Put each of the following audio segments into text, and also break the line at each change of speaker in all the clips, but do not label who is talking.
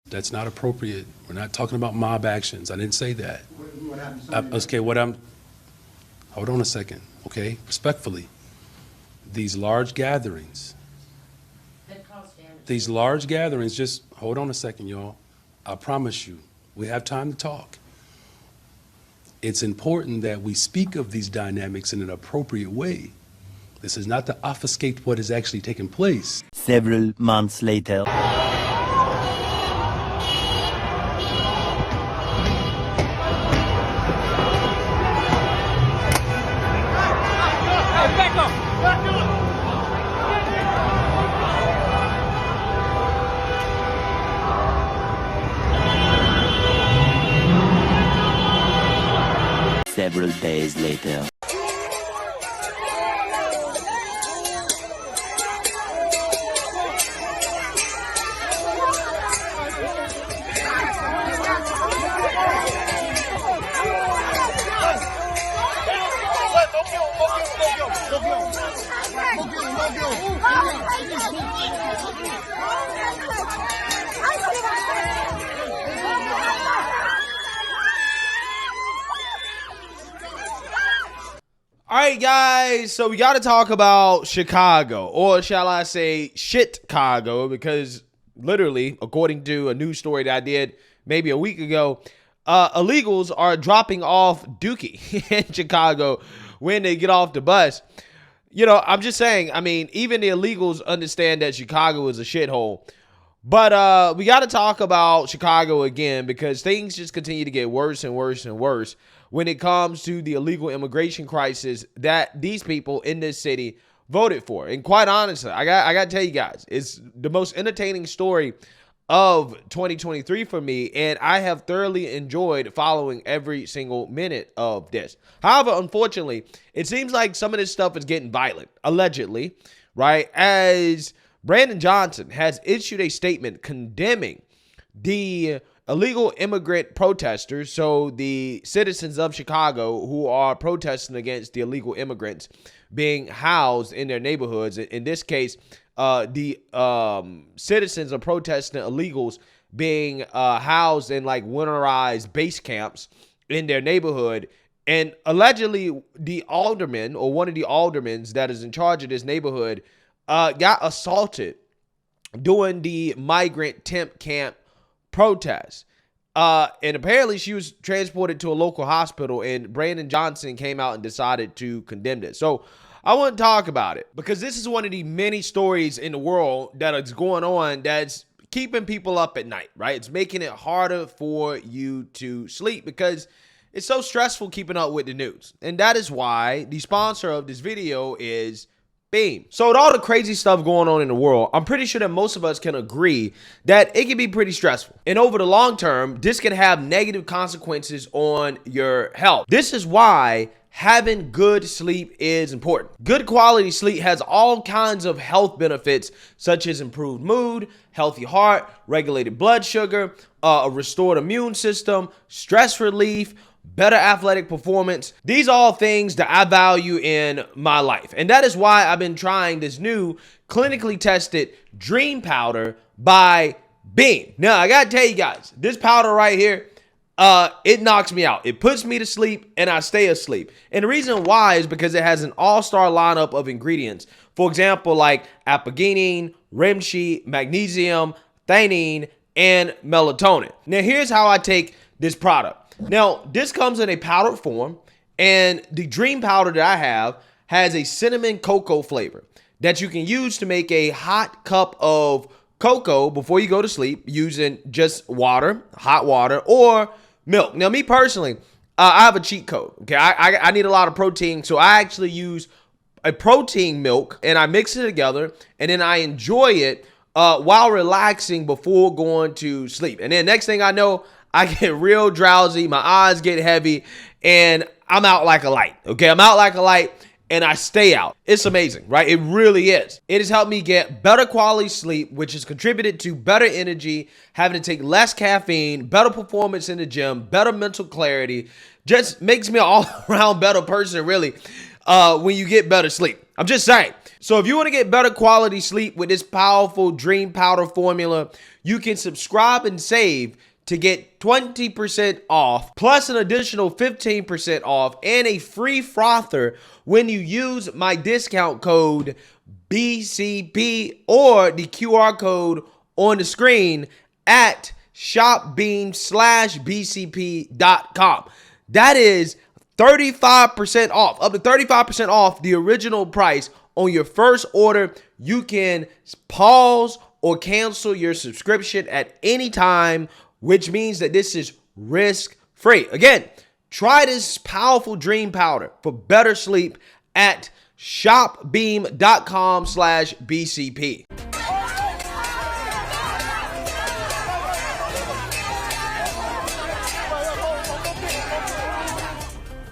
That's not appropriate. We're not talking about mob actions. I didn't say that.
What happened Sunday?
Okay, hold on a second, okay? Respectfully, these large gatherings, just hold on a second, y'all. I promise you, we have time to talk. It's important that we speak of these dynamics in an appropriate way. This is not to obfuscate what is actually taking place.
Several months later. Several days later.
All right, guys, so we got to talk about Chicago, or shall I say Shit-Cago, because literally, according to a news story that I did maybe a week ago, illegals are dropping off Dookie in Chicago when they get off the bus. You know, I'm just saying, I mean, even the illegals understand that Chicago is a shithole. But we got to talk about Chicago again because things just continue to get worse and worse and worse when it comes to the illegal immigration crisis that these people in this city voted for. And quite honestly, I got to tell you guys, it's the most entertaining story of 2023 for me, and I have thoroughly enjoyed following every single minute of this. However, unfortunately, it seems like some of this stuff is getting violent, allegedly, right? As Brandon Johnson has issued a statement condemning the illegal immigrant protesters, so the citizens of Chicago who are protesting against the illegal immigrants being housed in their neighborhoods. In this case, the citizens are protesting illegals being housed in like winterized base camps in their neighborhood. And allegedly, the alderman or one of the aldermen that is in charge of this neighborhood got assaulted during the migrant temp camp protest. And apparently she was transported to a local hospital, and Brandon Johnson came out and decided to condemn it. So I want to talk about it because this is one of the many stories in the world that is going on that's keeping people up at night, right? It's making it harder for you to sleep because it's so stressful keeping up with the news. And that is why the sponsor of this video is Beam. So with all the crazy stuff going on in the world, I'm pretty sure that most of us can agree that it can be pretty stressful. And over the long term, this can have negative consequences on your health. This is why having good sleep is important. Good quality sleep has all kinds of health benefits, such as improved mood, healthy heart, regulated blood sugar, a restored immune system, stress relief, better athletic performance. These are all things that I value in my life. And that is why I've been trying this new clinically tested Dream Powder by Beam. Now, I gotta tell you guys, this powder right here, it knocks me out. It puts me to sleep and I stay asleep. And the reason why is because it has an all-star lineup of ingredients. For example, like apigenin, reishi, magnesium, theanine, and melatonin. Now, here's how I take this product. Now, this comes in a powdered form, and the Dream Powder that I have has a cinnamon cocoa flavor that you can use to make a hot cup of cocoa before you go to sleep using just water, hot water, or milk. Now, me personally, I have a cheat code. Okay, I need a lot of protein, so I actually use a protein milk, and I mix it together, and then I enjoy it while relaxing before going to sleep. And then next thing I know, I get real drowsy, my eyes get heavy, and I'm out like a light, okay? I'm out like a light, and I stay out. It's amazing, right? It really is. It has helped me get better quality sleep, which has contributed to better energy, having to take less caffeine, better performance in the gym, better mental clarity. Just makes me an all-around better person, really, when you get better sleep. I'm just saying. So if you want to get better quality sleep with this powerful Dream Powder formula, you can subscribe and save to get 20% off, plus an additional 15% off, and a free frother when you use my discount code BCP or the QR code on the screen at shopbeam/bcp.com. That is 35% off, up to 35% off the original price on your first order. You can pause or cancel your subscription at any time, which means that this is risk-free. Again, try this powerful Dream Powder for better sleep at shopbeam.com/BCP.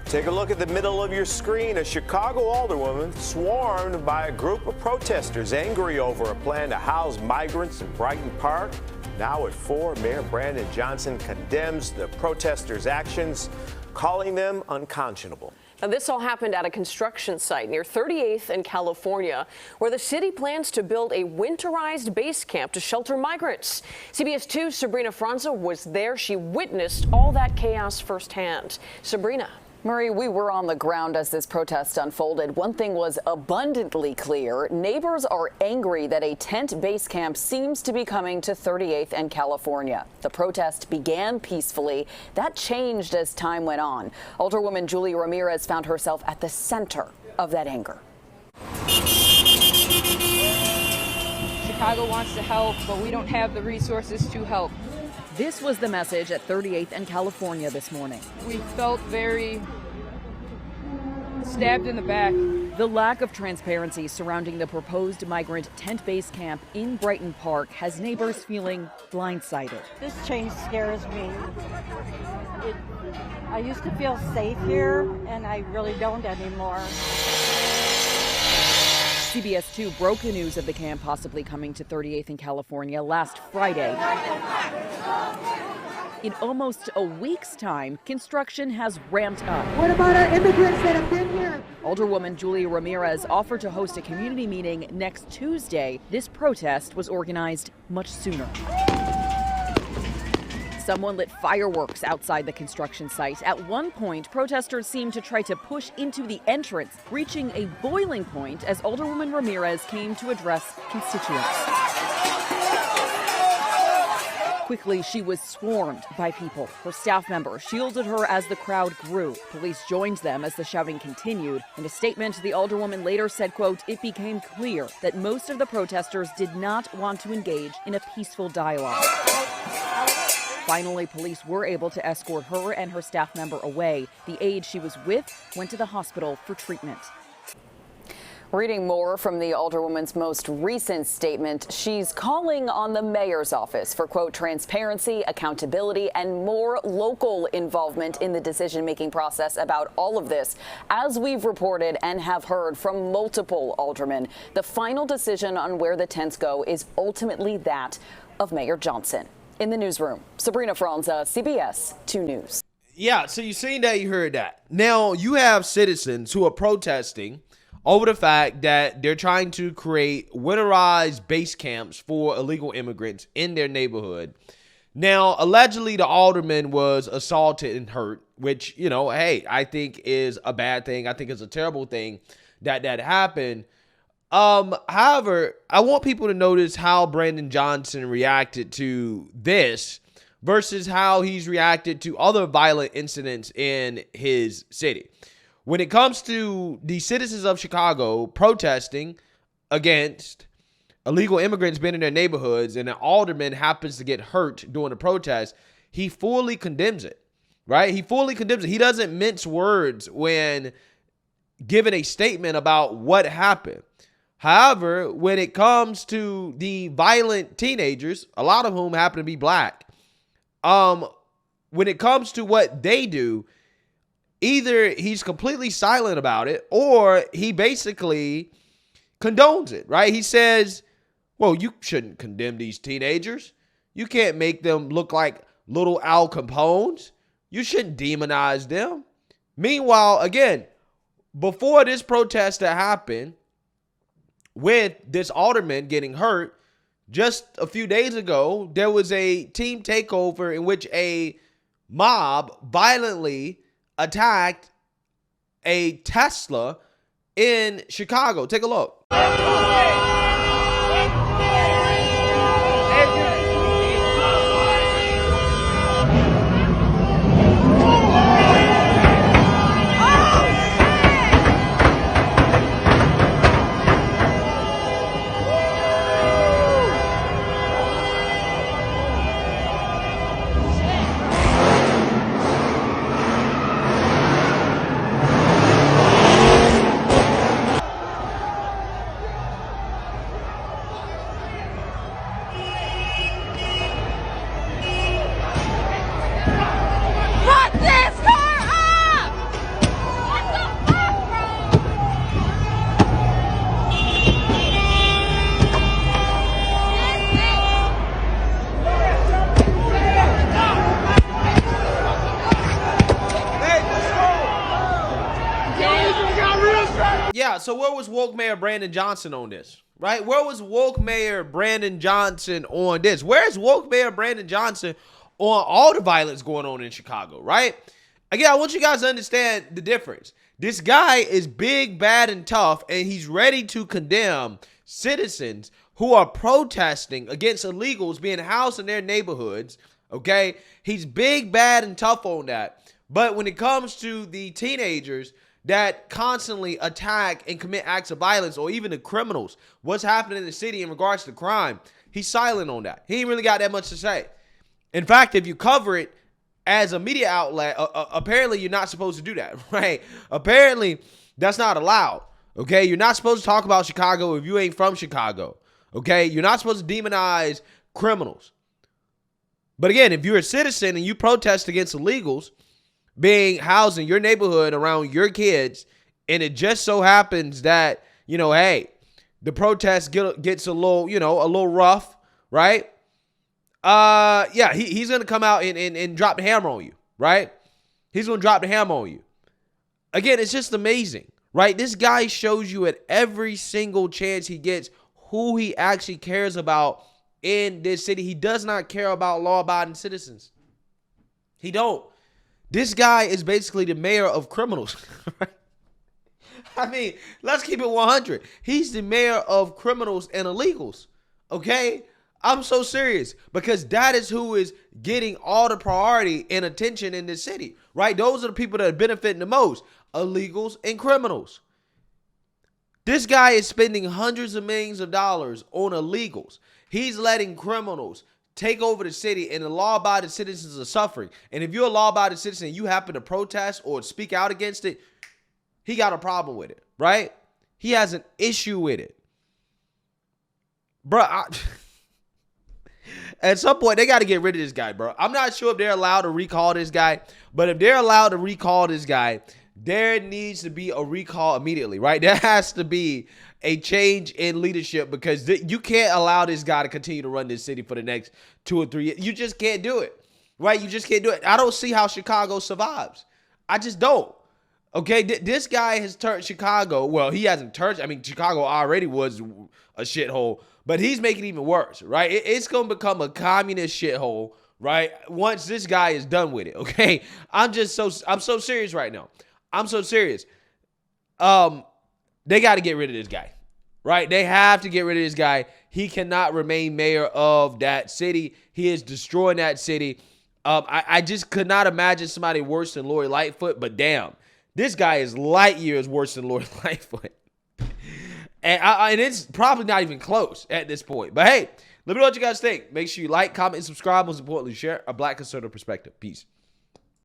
Take a look at the middle of your screen. A Chicago alderwoman swarmed by a group of protesters angry over a plan to house migrants in Brighton Park. Now at 4, Mayor Brandon Johnson condemns the protesters' actions, calling them unconscionable.
Now, this all happened at a construction site near 38th and California, where the city plans to build a winterized base camp to shelter migrants. CBS 2's Sabrina Franza was there. She witnessed all that chaos firsthand. Sabrina.
Marie, we were on the ground as this protest unfolded. One thing was abundantly clear. Neighbors are angry that a tent base camp seems to be coming to 38th and California. The protest began peacefully. That changed as time went on. Alderwoman Julia Ramirez found herself at the center of that anger.
Chicago wants to help, but we don't have the resources to help.
This was the message at 38th and California this morning.
We felt very stabbed in the back.
The lack of transparency surrounding the proposed migrant tent base camp in Brighton Park has neighbors feeling blindsided.
This change scares me. I used to feel safe here, and I really don't anymore.
CBS 2 broke the news of the camp possibly coming to 38th in California last Friday. In almost a week's time, construction has ramped up.
What about our immigrants that have been here?
Alderwoman Julia Ramirez offered to host a community meeting next Tuesday. This protest was organized much sooner. Someone lit fireworks outside the construction site. At one point, protesters seemed to try to push into the entrance, reaching a boiling point as Alderwoman Ramirez came to address constituents. Quickly, she was swarmed by people. Her staff members shielded her as the crowd grew. Police joined them as the shouting continued. In a statement, the alderwoman later said, quote, "It became clear that most of the protesters did not want to engage in a peaceful dialogue." Finally, police were able to escort her and her staff member away. The aide she was with went to the hospital for treatment. Reading more from the alderwoman's most recent statement, she's calling on the mayor's office for, quote, transparency, accountability, and more local involvement in the decision-making process about all of this. As we've reported and have heard from multiple aldermen, the final decision on where the tents go is ultimately that of Mayor Johnson. In the newsroom, Sabrina Franza, CBS 2 News.
Yeah, so you seen that, you heard that. Now, you have citizens who are protesting over the fact that they're trying to create winterized base camps for illegal immigrants in their neighborhood. Now, allegedly, the alderman was assaulted and hurt, which, you know, hey, I think is a bad thing. I think it's a terrible thing that happened. However, I want people to notice how Brandon Johnson reacted to this versus how he's reacted to other violent incidents in his city. When it comes to the citizens of Chicago protesting against illegal immigrants being in their neighborhoods and an alderman happens to get hurt during the protest, he fully condemns it, right? He fully condemns it. He doesn't mince words when giving a statement about what happened. However, when it comes to the violent teenagers, a lot of whom happen to be black, when it comes to what they do, either he's completely silent about it or he basically condones it, right? He says, well, you shouldn't condemn these teenagers. You can't make them look like little Al Capones. You shouldn't demonize them. Meanwhile, again, before this protest happened, with this alderman getting hurt, just a few days ago, there was a team takeover in which a mob violently attacked a Tesla in Chicago. Take a look. Yeah, so where was woke Mayor Brandon Johnson on this, right? Where was woke Mayor Brandon Johnson on this? Where's woke Mayor Brandon Johnson on all the violence going on in Chicago, right? Again, I want you guys to understand the difference. This guy is big, bad, and tough, and he's ready to condemn citizens who are protesting against illegals being housed in their neighborhoods, okay? He's big, bad, and tough on that. But when it comes to the teenagers that constantly attack and commit acts of violence, or even the criminals, what's happening in the city in regards to crime, he's silent on that. He ain't really got that much to say. In fact, if you cover it as a media outlet, apparently you're not supposed to do that, right? Apparently that's not allowed, okay? You're not supposed to talk about Chicago if you ain't from Chicago, okay? You're not supposed to demonize criminals. But again, if you're a citizen and you protest against illegals being housed in your neighborhood around your kids, and it just so happens that, you know, hey, the protest gets a little, you know, a little rough, right? Yeah, he's going to come out and drop the hammer on you, right? He's going to drop the hammer on you. Again, it's just amazing, right? This guy shows you at every single chance he gets who he actually cares about in this city. He does not care about law-abiding citizens. He don't. This guy is basically the mayor of criminals. I mean, let's keep it 100. He's the mayor of criminals and illegals, okay? I'm so serious, because that is who is getting all the priority and attention in this city, right? Those are the people that are benefiting the most, illegals and criminals. This guy is spending hundreds of millions of dollars on illegals. He's letting criminals take over the city, and the law-abiding citizens are suffering. And if you're a law-abiding citizen and you happen to protest or speak out against it, he got a problem with it, right? He has an issue with it. Bro, at some point, they got to get rid of this guy, bro. I'm not sure if they're allowed to recall this guy, but if they're allowed to recall this guy, there needs to be a recall immediately, right? There has to be a change in leadership, because you can't allow this guy to continue to run this city for the next 2 or 3 years. You just can't do it, right? You just can't do it. I don't see how Chicago survives. I just don't. Okay, this guy has turned Chicago. Well, he hasn't turned. I mean, Chicago already was a shithole, but he's making it even worse, right? It's going to become a communist shithole, right? Once this guy is done with it, okay? I'm so serious right now. I'm so serious. They got to get rid of this guy, right? They have to get rid of this guy. He cannot remain mayor of that city. He is destroying that city. I just could not imagine somebody worse than Lori Lightfoot, but damn, this guy is light years worse than Lori Lightfoot. And it's probably not even close at this point. But hey, let me know what you guys think. Make sure you like, comment, and subscribe. Most importantly, share a Black conservative perspective. Peace.